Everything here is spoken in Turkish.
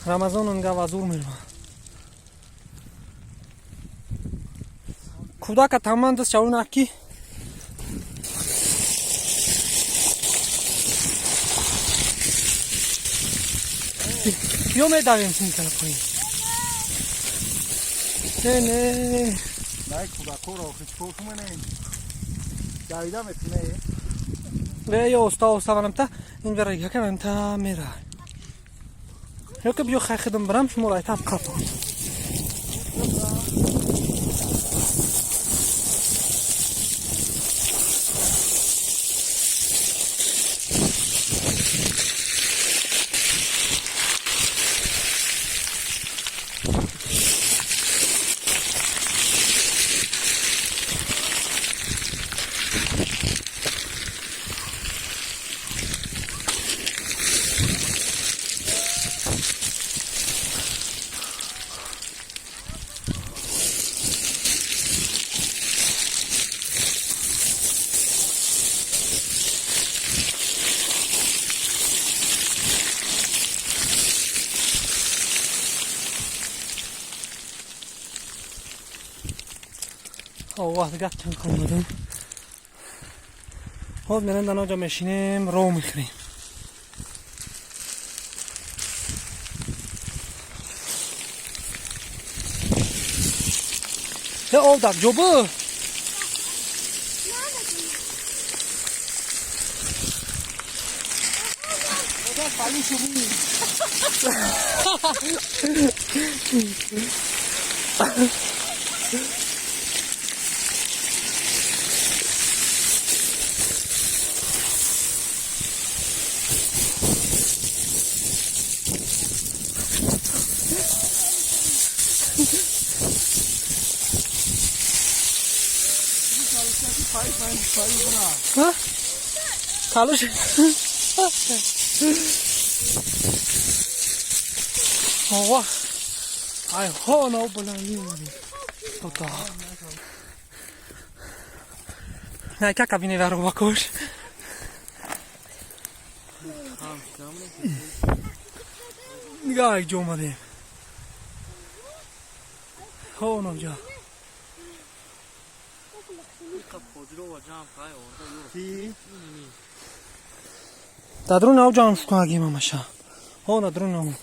Ramazon unga vazur milma. Kudaka tamandas çavunaki. Yo me davim sin telefoni. Ne. Nej, kudakoro, hiç korkma ne? Yayda mı ne? Ve yo usta ta in vera yakam ta mera. Yok bir yok xaxidim biram şu molay tap qapı. Allah gerçekten kalmadım. Hop nereden hocam eşinim roğum yıkırayım. Ne oldu jobu? Oda palu şubu. Ha? Kalış. Oh, ay ho no bulani. Toto. Ne kaka bine ver bakoş. Gay jomade. Ho no ja. Та друг не оджам шукаги мамаша. О на друг не.